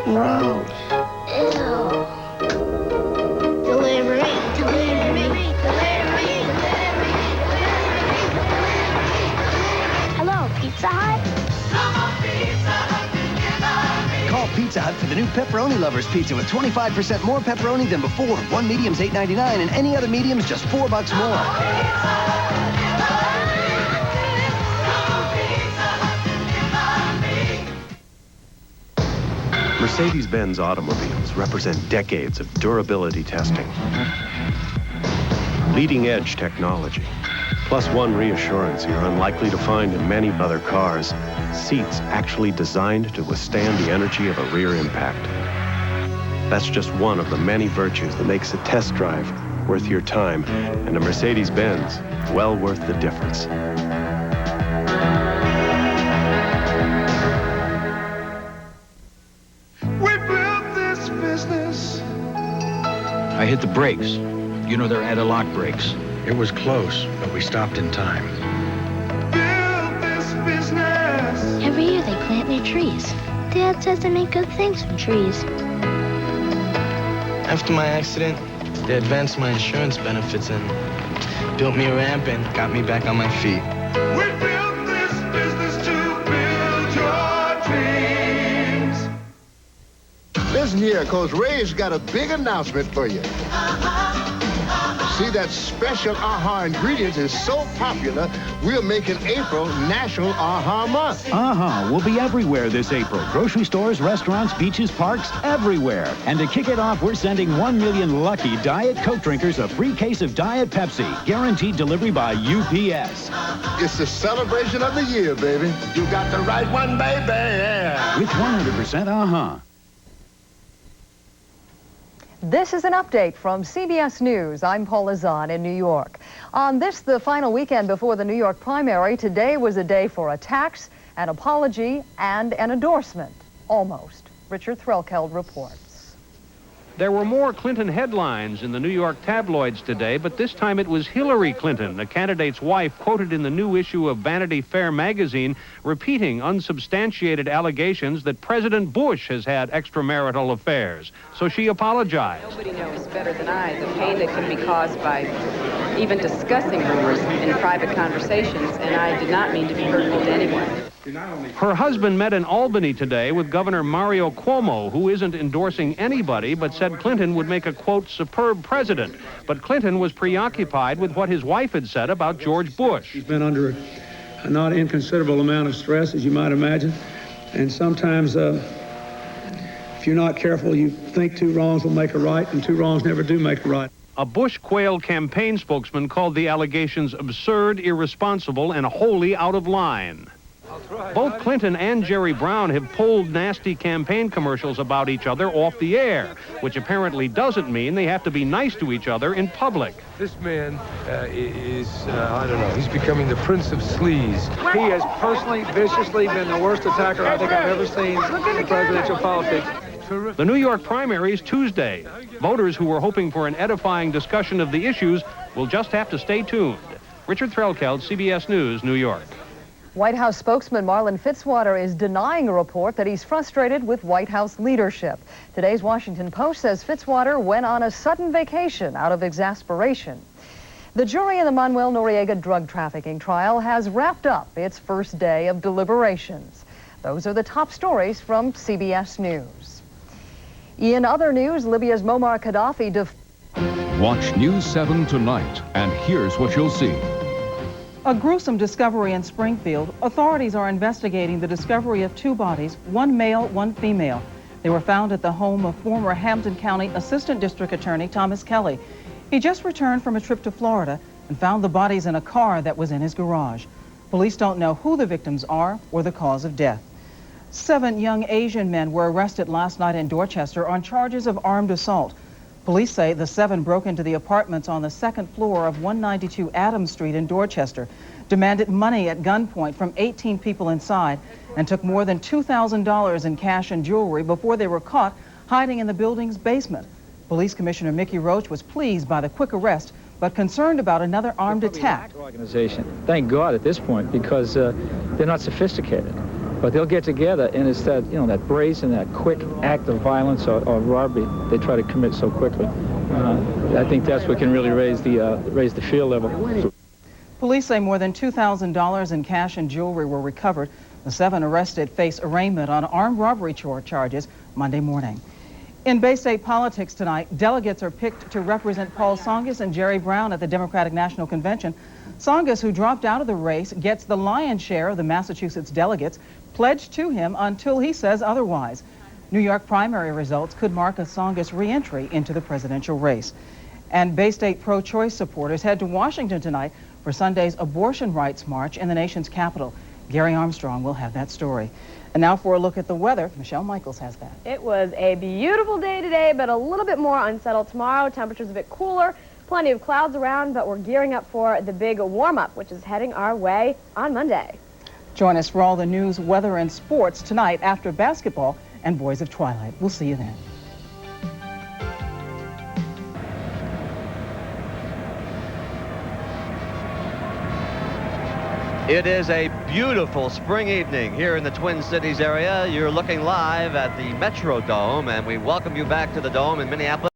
Gross. Ew. Delivery. Hello, Pizza Hut? Call Pizza Hut for the new Pepperoni Lovers Pizza with 25% more pepperoni than before. One medium's $8.99 and any other medium's just $4 more. Mercedes-Benz automobiles represent decades of durability testing, leading-edge technology, plus one reassurance you're unlikely to find in many other cars: seats actually designed to withstand the energy of a rear impact. That's just one of the many virtues that makes a test drive worth your time, and a Mercedes-Benz well worth the difference. I hit the brakes. You know they're anti-lock brakes. It was close, but we stopped in time. Build this business. Every year they plant new trees. Dad says they make good things from trees. After my accident, they advanced my insurance benefits and built me a ramp and got me back on my feet. We built this business to build your dreams. Listen here, cause Ray's got a big announcement for you. See, that special AHA ingredient is so popular, we're making April National AHA Month. AHA will be everywhere this April. Grocery stores, restaurants, beaches, parks, everywhere. And to kick it off, we're sending 1 million lucky Diet Coke drinkers a free case of Diet Pepsi. Guaranteed delivery by UPS. It's the celebration of the year, baby. You got the right one, baby. Yeah. With 100% AHA. This is an update from CBS News. I'm Paula Zahn in New York. On this, the final weekend before the New York primary, today was a day for attacks, an apology, and an endorsement. Almost. Richard Threlkeld reports. There were more Clinton headlines in the New York tabloids today, but this time it was Hillary Clinton, the candidate's wife, quoted in the new issue of Vanity Fair magazine, repeating unsubstantiated allegations that President Bush has had extramarital affairs. So she apologized. Nobody knows better than I the pain that can be caused by even discussing rumors in private conversations, and I did not mean to be hurtful to anyone. Her husband met in Albany today with Governor Mario Cuomo, who isn't endorsing anybody, but said Clinton would make a, quote, superb president. But Clinton was preoccupied with what his wife had said about George Bush. He's been under a not inconsiderable amount of stress, as you might imagine. And sometimes, if you're not careful, you think two wrongs will make a right, and two wrongs never do make a right. A Bush Quayle campaign spokesman called the allegations absurd, irresponsible, and wholly out of line. Both Clinton and Jerry Brown have pulled nasty campaign commercials about each other off the air, which apparently doesn't mean they have to be nice to each other in public. This man is, I don't know, he's becoming the prince of sleaze. He has personally, viciously been the worst attacker I think I've ever seen in presidential politics. The New York primary is Tuesday. Voters who were hoping for an edifying discussion of the issues will just have to stay tuned. Richard Threlkeld, CBS News, New York. White House spokesman Marlin Fitzwater is denying a report that he's frustrated with White House leadership. Today's Washington Post says Fitzwater went on a sudden vacation out of exasperation. The jury in the Manuel Noriega drug trafficking trial has wrapped up its first day of deliberations. Those are the top stories from CBS News. In other news, Libya's Muammar Gaddafi Watch News 7 tonight, and here's what you'll see. A gruesome discovery in Springfield. Authorities are investigating the discovery of two bodies, one male, one female. They were found at the home of former Hampton County Assistant District Attorney Thomas Kelly. He just returned from a trip to Florida and found the bodies in a car that was in his garage. Police don't know who the victims are or the cause of death. 7 young Asian men were arrested last night in Dorchester on charges of armed assault. Police say the 7 broke into the apartments on the 2nd floor of 192 Adams Street in Dorchester, demanded money at gunpoint from 18 people inside, and took more than $2,000 in cash and jewelry before they were caught hiding in the building's basement. Police Commissioner Mickey Roach was pleased by the quick arrest, but concerned about another armed attack. Organization. Thank God at this point, because they're not sophisticated. But they'll get together, and it's that, that brace and that quick act of violence or robbery they try to commit so quickly. I think that's what can really raise the fear level. Police say more than $2,000 in cash and jewelry were recovered. The 7 arrested face arraignment on armed robbery charges Monday morning. In Bay State politics tonight, delegates are picked to represent Paul Tsongas and Jerry Brown at the Democratic National Convention. Tsongas, who dropped out of the race, gets the lion's share of the Massachusetts delegates, pledged to him until he says otherwise. New York primary results could mark a Tsongas re-entry into the presidential race. And Bay State pro-choice supporters head to Washington tonight for Sunday's abortion rights march in the nation's capital. Gary Armstrong will have that story. And now for a look at the weather, Michelle Michaels has that. It was a beautiful day today, but a little bit more unsettled tomorrow. Temperatures a bit cooler, plenty of clouds around, but we're gearing up for the big warm-up, which is heading our way on Monday. Join us for all the news, weather, and sports tonight after basketball and Boys of Twilight. We'll see you then. It is a beautiful spring evening here in the Twin Cities area. You're looking live at the Metrodome, and we welcome you back to the Dome in Minneapolis.